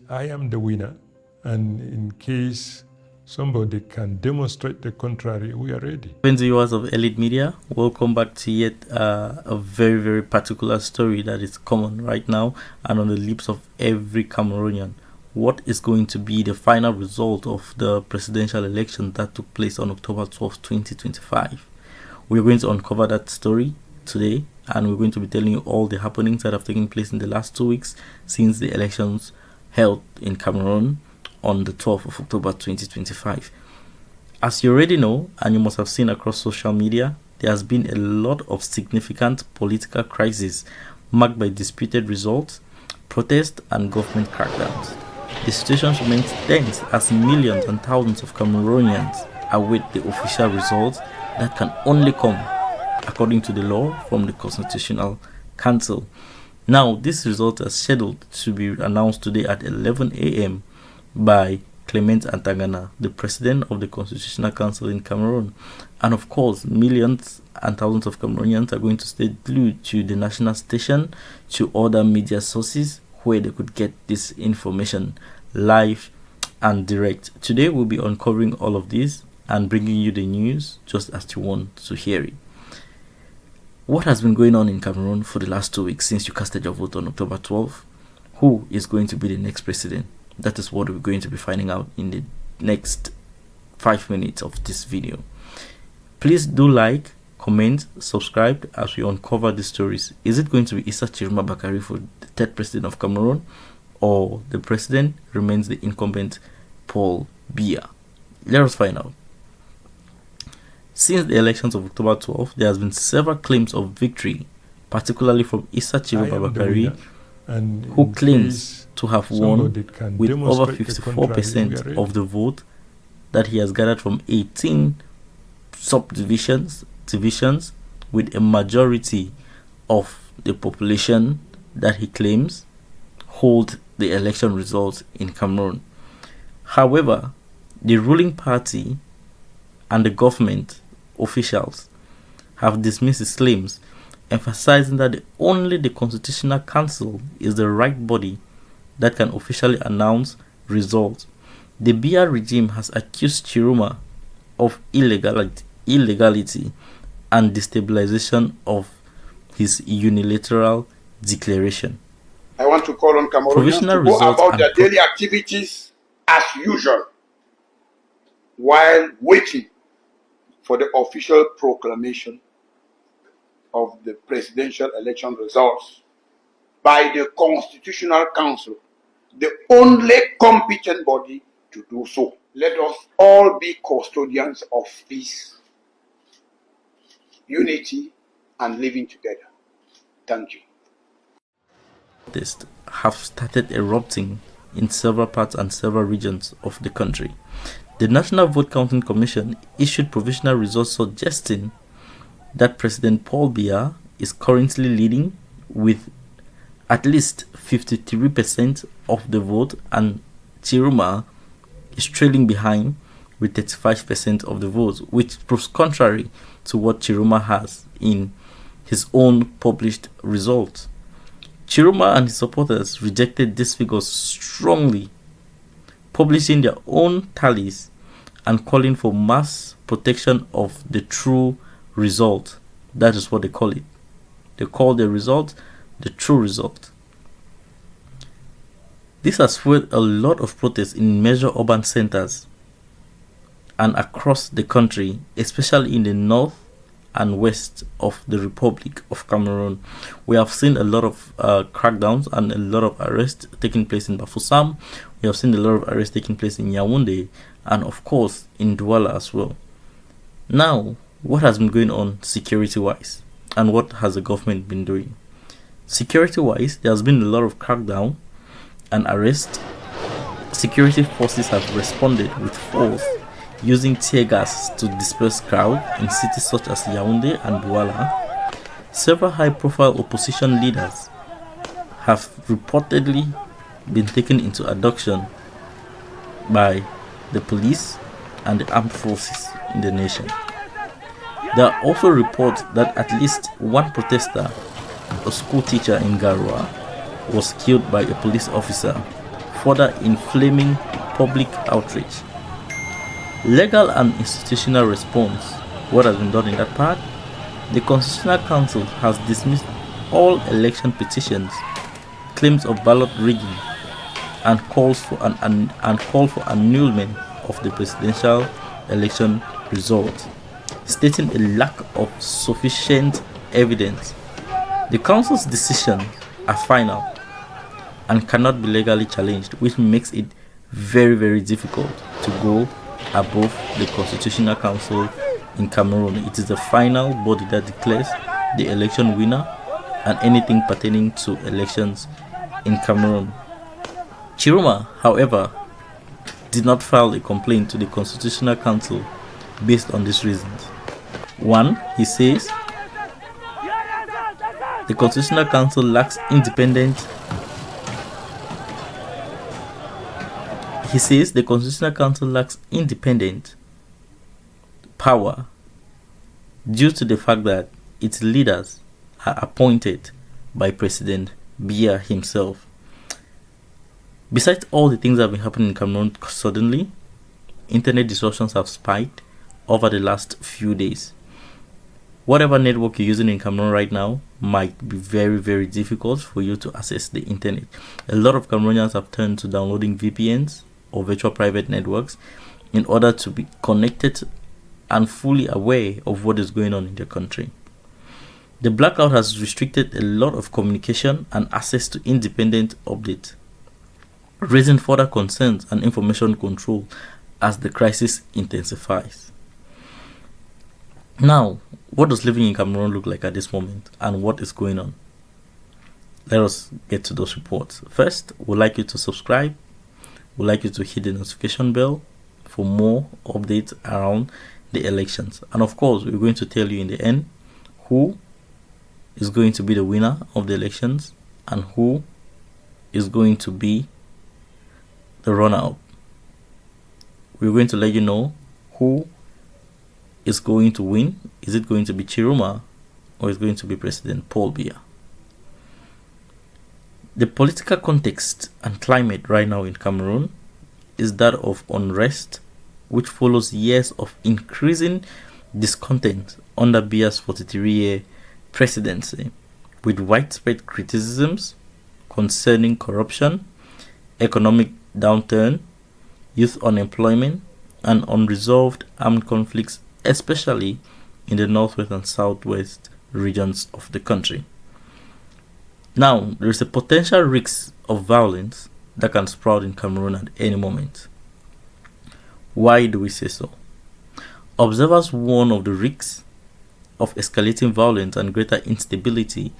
I am the winner, and in case somebody can demonstrate the contrary, we are ready. Viewers of Elite Media, welcome back to yet a very, very particular story that is common right now and on the lips of every Cameroonian. What is going to be the final result of the presidential election that took place on October 12, 2025? We're going to uncover that story today, and we're going to be telling you all the happenings that have taken place in the last 2 weeks since the elections held in Cameroon on the 12th of October 2025. As you already know, and you must have seen across social media, there has been a lot of significant political crises marked by disputed results, protests, and government crackdowns. The situation remains tense as millions and thousands of Cameroonians await the official results that can only come according to the law from the Constitutional Council. Now, this result is scheduled to be announced today at 11 a.m. by Clement Antagana, the president of the Constitutional Council in Cameroon. And of course, millions and thousands of Cameroonians are going to stay glued to the national station, to other media sources where they could get this information live and direct. Today, we'll be uncovering all of this and bringing you the news just as you want to hear it. What has been going on in Cameroon for the last 2 weeks since you casted your vote on October 12th? Who is going to be the next president? That is what we're going to be finding out in the next 5 minutes of this video. Please do like, comment, subscribe as we uncover the stories. Is it going to be Issa Chiroma Bakari for the third president of Cameroon, or the president remains the incumbent Paul Biya? Let us find out. Since the elections of October 12, there has been several claims of victory, particularly from Issa Chiroma Bakari, who claims to have won with over 54% of the vote that he has gathered from 18 subdivisions, with a majority of the population that he claims hold the election results in Cameroon. However, the ruling party and the government officials have dismissed his claims, emphasizing that only the Constitutional Council is the right body that can officially announce results. The Biya regime has accused Chiroma of illegality and destabilization of his unilateral declaration. I want to call on Cameroonians to go about their daily activities as usual while waiting for the official proclamation of the presidential election results by the Constitutional Council, the only competent body to do so. Let us all be custodians of peace, unity, and living together. Thank you. Protests have started erupting in several parts and several regions of the country. The National Vote Counting Commission issued provisional results suggesting that President Paul Biya is currently leading with at least 53% of the vote, and Chiroma is trailing behind with 35% of the vote, which proves contrary to what Chiroma has in his own published results. Chiroma and his supporters rejected these figures strongly, publishing their own tallies and calling for mass protection of the true result. That is what they call it. They call the result the true result. This has fueled a lot of protests in major urban centers and across the country, especially in the north and west of the Republic of Cameroon. We have seen a lot of crackdowns and a lot of arrests taking place in Bafoussam. We have seen a lot of arrests taking place in Yaoundé, and of course in Douala as well. Now, what has been going on security-wise, and what has the government been doing? Security-wise, there has been a lot of crackdown and arrest. Security forces have responded with force, using tear gas to disperse crowd in cities such as Yaoundé and Douala. Several high-profile opposition leaders have reportedly been taken into abduction by the police and the armed forces in the nation. There are also reports that at least one protester, a school teacher in Garoua, was killed by a police officer further inflaming public outrage. Legal and institutional response. What has been done in that part? The Constitutional Council has dismissed all election petitions, claims of ballot rigging, and calls for annulment of the presidential election result, stating a lack of sufficient evidence. The council's decisions are final and cannot be legally challenged, which makes it very, very difficult to go above the Constitutional Council in Cameroon. It is the final body that declares the election winner and anything pertaining to elections in Cameroon. Chiroma, however, did not file a complaint to the Constitutional Council based on these reasons. One, he says the Constitutional Council lacks independent. He says the Constitutional Council lacks independent power due to the fact that its leaders are appointed by President Biya himself. Besides all the things that have been happening in Cameroon suddenly, internet disruptions have spiked over the last few days. Whatever network you're using in Cameroon right now might be very, very difficult for you to access the internet. A lot of Cameroonians have turned to downloading VPNs or virtual private networks in order to be connected and fully aware of what is going on in their country. The blackout has restricted a lot of communication and access to independent updates, raising further concerns and information control as the crisis intensifies. Now, what does living in Cameroon look like at this moment and what is going on? Let us get to those reports. First, we'd like you to subscribe. We'd like you to hit the notification bell for more updates around the elections. And of course, we're going to tell you in the end who is going to be the winner of the elections and who is going to be the runner-up. We're going to let you know who is going to win. Is it going to be Chiroma or is it going to be President Paul Biya? The political context and climate right now in Cameroon is that of unrest, which follows years of increasing discontent under Biya's 43-year presidency, with widespread criticisms concerning corruption, economic downturn, youth unemployment, and unresolved armed conflicts, especially in the northwest and southwest regions of the country. Now, there is a potential risk of violence that can sprout in Cameroon at any moment. Why do we say so? Observers warn of the risks of escalating violence and greater instability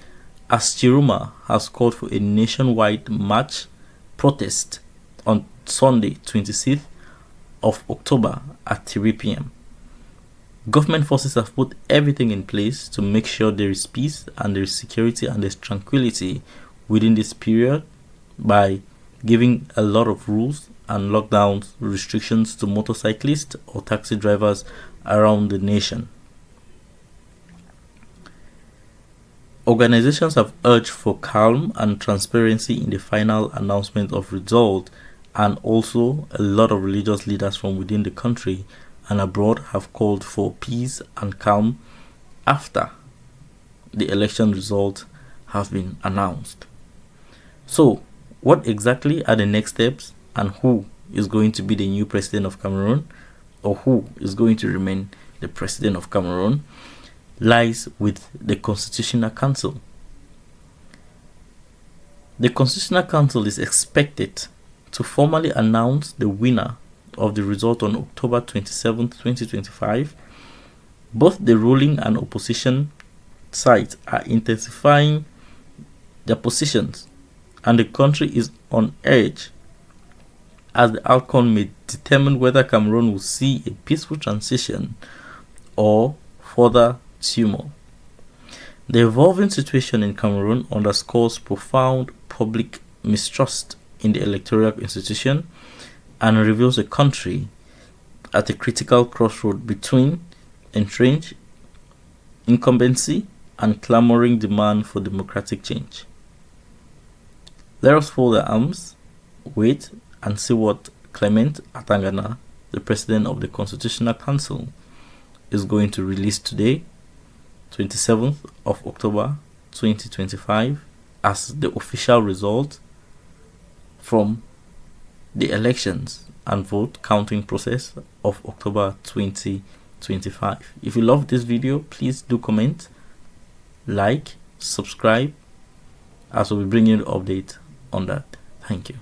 as Chiroma has called for a nationwide march protest on Sunday, 26th of October at 3 p.m. Government forces have put everything in place to make sure there is peace and there is security and there is tranquility within this period by giving a lot of rules and lockdowns, restrictions to motorcyclists or taxi drivers around the nation. Organizations have urged for calm and transparency in the final announcement of results, and also a lot of religious leaders from within the country and abroad have called for peace and calm after the election results have been announced. So, what exactly are the next steps and who is going to be the new president of Cameroon or who is going to remain the president of Cameroon lies with the Constitutional Council. The Constitutional Council is expected to formally announce the winner of the result on October 27, 2025. Both the ruling and opposition sides are intensifying their positions, and the country is on edge as the outcome may determine whether Cameroon will see a peaceful transition or further turmoil. The evolving situation in Cameroon underscores profound public mistrust in the electoral institution and reveals a country at a critical crossroad between entrenched incumbency and clamoring demand for democratic change. Let us fold our arms wait and see what Clement Atangana, the President of the Constitutional Council, is going to release today, 27th of October 2025, as the official result from the elections and vote counting process of October 2025. If you love this video, please do comment, like, subscribe, as we'll be bringing you an update on that. Thank you.